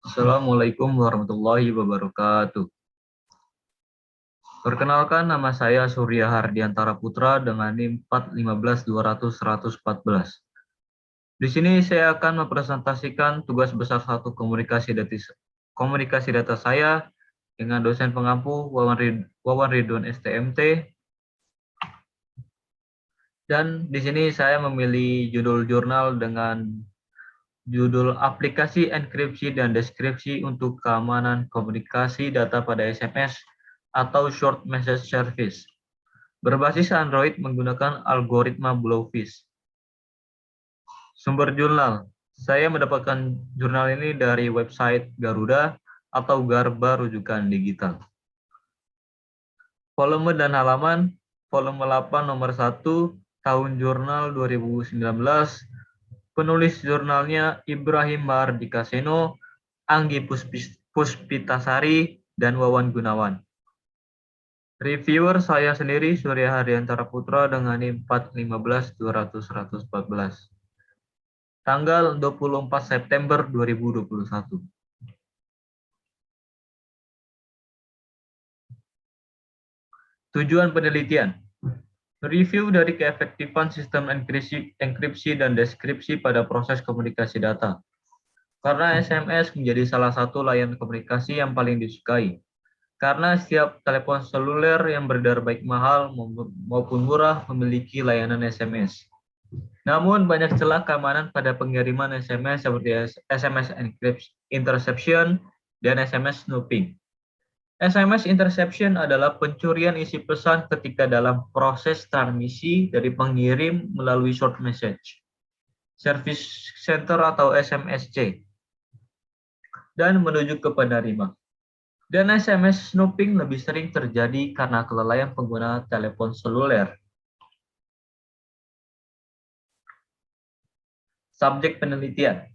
Assalamualaikum warahmatullahi wabarakatuh. Perkenalkan, nama saya Surya Hardiantara Putra dengan NIM 415200114. Di sini saya akan mempresentasikan tugas besar 1 komunikasi data saya dengan dosen pengampu Wawan Ridwan STMT. Dan di sini saya memilih judul jurnal dengan judul aplikasi enkripsi dan deskripsi untuk keamanan komunikasi data pada SMS atau Short Message Service. Berbasis Android menggunakan algoritma Blowfish. Sumber jurnal. Saya mendapatkan jurnal ini dari website Garuda atau Garba Rujukan Digital. Volume dan halaman. Volume 8 nomor 1 tahun jurnal 2019. Penulis jurnalnya Ibrahim Mahardika Seno, Anggi Puspitasari, dan Wawan Gunawan. Reviewer saya sendiri Surya Hardiantara Putra dengan NIM 415200114. Tanggal 24 September 2021. Tujuan penelitian. Review dari keefektifan sistem enkripsi dan deskripsi pada proses komunikasi data. Karena SMS menjadi salah satu layanan komunikasi yang paling disukai. Karena setiap telepon seluler yang beredar baik mahal maupun murah memiliki layanan SMS. Namun banyak celah keamanan pada pengiriman SMS seperti SMS interception dan SMS snooping. SMS interception adalah pencurian isi pesan ketika dalam proses transmisi dari pengirim melalui short message service center atau SMSC dan menuju ke penerima. Dan SMS snooping lebih sering terjadi karena kelalaian pengguna telepon seluler. Subjek penelitian.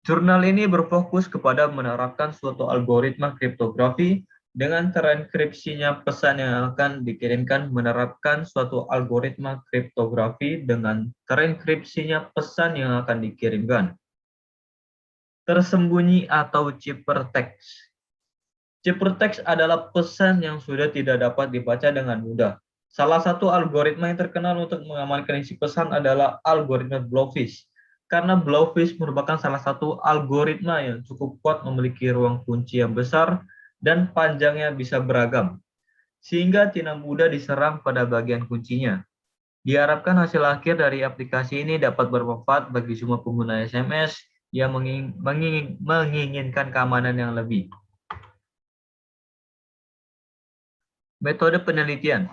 Jurnal ini berfokus kepada menerapkan suatu algoritma kriptografi dengan terenkripsinya pesan yang akan dikirimkan, menerapkan suatu algoritma kriptografi dengan terenkripsinya pesan yang akan dikirimkan. Tersembunyi atau ciphertext. Ciphertext adalah pesan yang sudah tidak dapat dibaca dengan mudah. Salah satu algoritma yang terkenal untuk mengamankan isi pesan adalah algoritma Blowfish. Karena Blowfish merupakan salah satu algoritma yang cukup kuat, memiliki ruang kunci yang besar dan panjangnya bisa beragam, sehingga tidak mudah diserang pada bagian kuncinya. Diharapkan hasil akhir dari aplikasi ini dapat bermanfaat bagi semua pengguna SMS yang menginginkan keamanan yang lebih. Metode penelitian.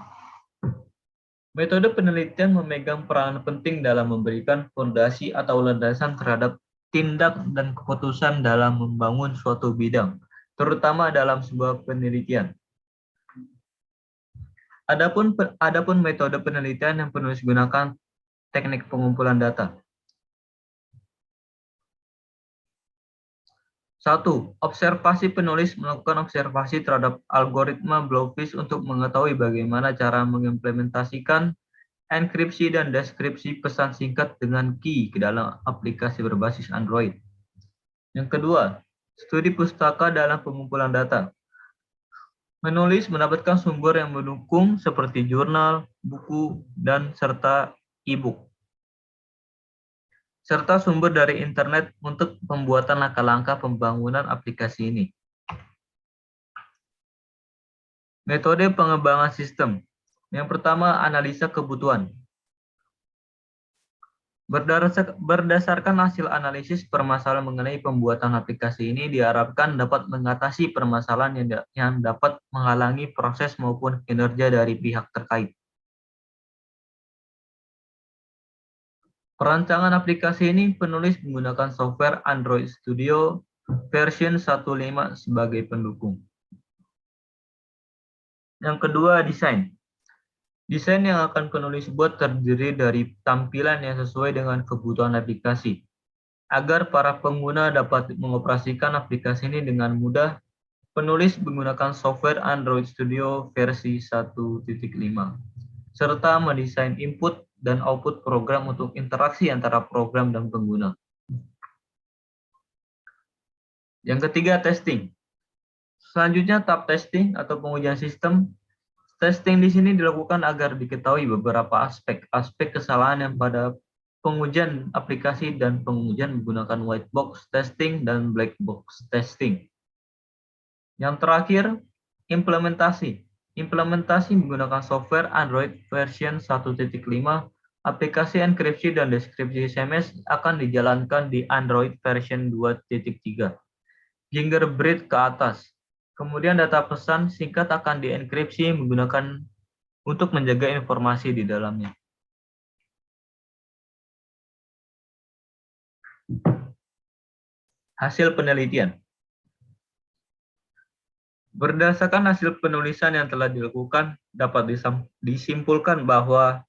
Metode penelitian memegang peranan penting dalam memberikan fondasi atau landasan terhadap tindak dan keputusan dalam membangun suatu bidang, terutama dalam sebuah penelitian. Adapun metode penelitian yang penulis gunakan teknik pengumpulan data. 1. Observasi. Penulis melakukan observasi terhadap algoritma Blowfish untuk mengetahui bagaimana cara mengimplementasikan enkripsi dan deskripsi pesan singkat dengan key ke dalam aplikasi berbasis Android. Yang kedua, studi pustaka dalam pengumpulan data. Menulis mendapatkan sumber yang mendukung seperti jurnal, buku, dan serta e-book, serta sumber dari internet untuk pembuatan langkah-langkah pembangunan aplikasi ini. Metode pengembangan sistem. Yang pertama, analisa kebutuhan. Berdasarkan hasil analisis permasalahan mengenai pembuatan aplikasi ini diharapkan dapat mengatasi permasalahan yang dapat menghalangi proses maupun kinerja dari pihak terkait. Perancangan aplikasi ini penulis menggunakan software Android Studio version 1.5 sebagai pendukung. Yang kedua, desain. Desain yang akan penulis buat terdiri dari tampilan yang sesuai dengan kebutuhan aplikasi. Agar para pengguna dapat mengoperasikan aplikasi ini dengan mudah, penulis menggunakan software Android Studio versi 1.5, serta mendesain input dan output program untuk interaksi antara program dan pengguna. Yang ketiga, testing. Selanjutnya, tahap testing atau pengujian sistem. Testing di sini dilakukan agar diketahui beberapa aspek kesalahan yang pada pengujian aplikasi dan pengujian menggunakan white box testing dan black box testing. Yang terakhir, implementasi. Implementasi menggunakan software Android version 1.5, aplikasi enkripsi dan deskripsi SMS akan dijalankan di Android version 2.3. Gingerbread ke atas. Kemudian data pesan singkat akan dienkripsi menggunakan untuk menjaga informasi di dalamnya. Hasil penelitian. Berdasarkan hasil penulisan yang telah dilakukan, dapat disimpulkan bahwa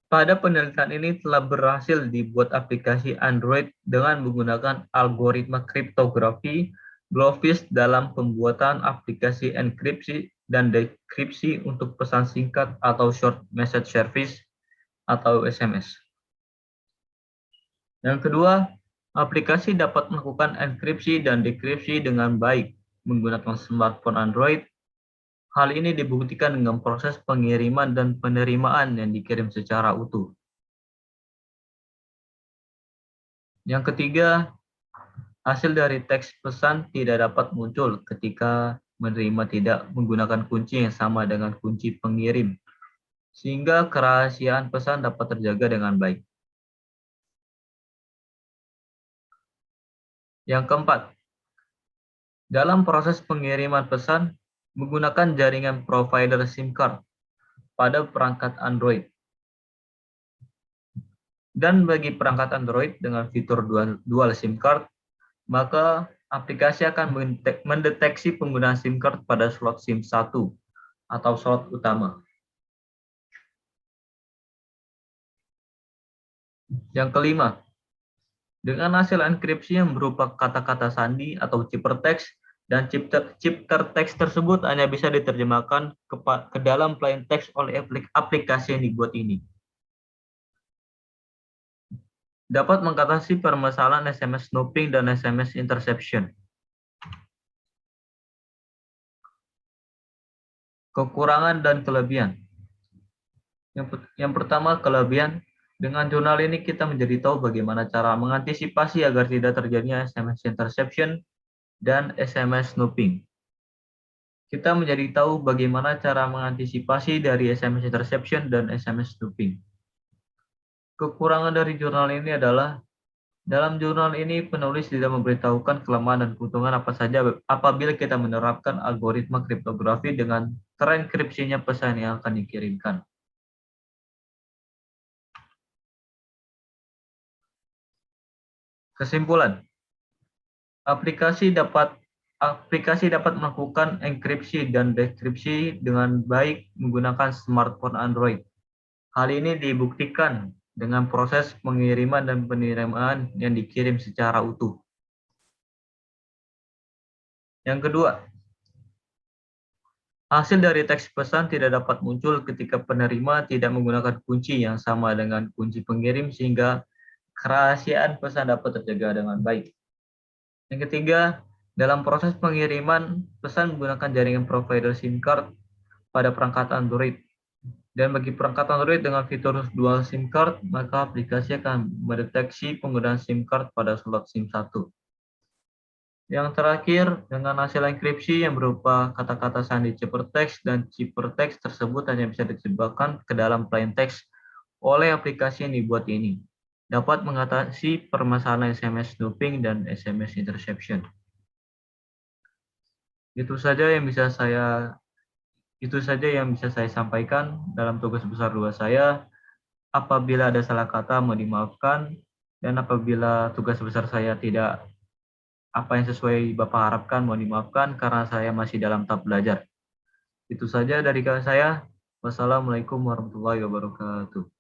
pada penelitian ini telah berhasil dibuat aplikasi Android dengan menggunakan algoritma kriptografi Blowfish dalam pembuatan aplikasi enkripsi dan dekripsi untuk pesan singkat atau short message service atau SMS. Yang kedua, aplikasi dapat melakukan enkripsi dan dekripsi dengan baik menggunakan smartphone Android. Hal ini dibuktikan dengan proses pengiriman dan penerimaan yang dikirim secara utuh. Yang ketiga, hasil dari teks pesan tidak dapat muncul ketika menerima tidak menggunakan kunci yang sama dengan kunci pengirim, sehingga kerahasiaan pesan dapat terjaga dengan baik. Yang keempat, dalam proses pengiriman pesan menggunakan jaringan provider SIM card pada perangkat Android. Dan bagi perangkat Android dengan fitur dual SIM card, maka aplikasi akan mendeteksi penggunaan SIM card pada slot SIM 1 atau slot utama. Yang kelima, dengan hasil enkripsi yang berupa kata-kata sandi atau ciphertext, dan ciphertext tersebut hanya bisa diterjemahkan ke dalam plain text oleh aplikasi yang dibuat ini. Dapat mengatasi permasalahan SMS snooping dan SMS interception. Kekurangan dan kelebihan. Yang pertama, kelebihan. Dengan jurnal ini kita menjadi tahu bagaimana cara mengantisipasi agar tidak terjadinya SMS interception dan SMS snooping. Kita menjadi tahu bagaimana cara mengantisipasi dari SMS interception dan SMS snooping. Kekurangan dari jurnal ini adalah dalam jurnal ini penulis tidak memberitahukan kelemahan dan keuntungan apa saja apabila kita menerapkan algoritma kriptografi dengan terenkripsinya pesan yang akan dikirimkan. Kesimpulan, aplikasi dapat melakukan enkripsi dan dekripsi dengan baik menggunakan smartphone Android. Hal ini dibuktikan dengan proses pengiriman dan penerimaan yang dikirim secara utuh. Yang kedua, hasil dari teks pesan tidak dapat muncul ketika penerima tidak menggunakan kunci yang sama dengan kunci pengirim sehingga kerahasiaan pesan dapat terjaga dengan baik. Yang ketiga, dalam proses pengiriman pesan menggunakan jaringan provider SIM card pada perangkat Android. Dan bagi perangkat Android dengan fitur dual SIM card, maka aplikasi akan mendeteksi penggunaan SIM card pada slot SIM 1. Yang terakhir, dengan hasil enkripsi yang berupa kata-kata sandi ciphertext dan ciphertext tersebut hanya bisa ditebakkan ke dalam plain text oleh aplikasi yang dibuat ini, dapat mengatasi permasalahan SMS snooping dan SMS interception. Itu saja yang bisa saya sampaikan dalam tugas besar 2 saya. Apabila ada salah kata mohon dimaafkan, dan apabila tugas besar saya tidak apa yang sesuai Bapak harapkan mohon dimaafkan karena saya masih dalam tahap belajar. Itu saja dari saya. Wassalamualaikum warahmatullahi wabarakatuh.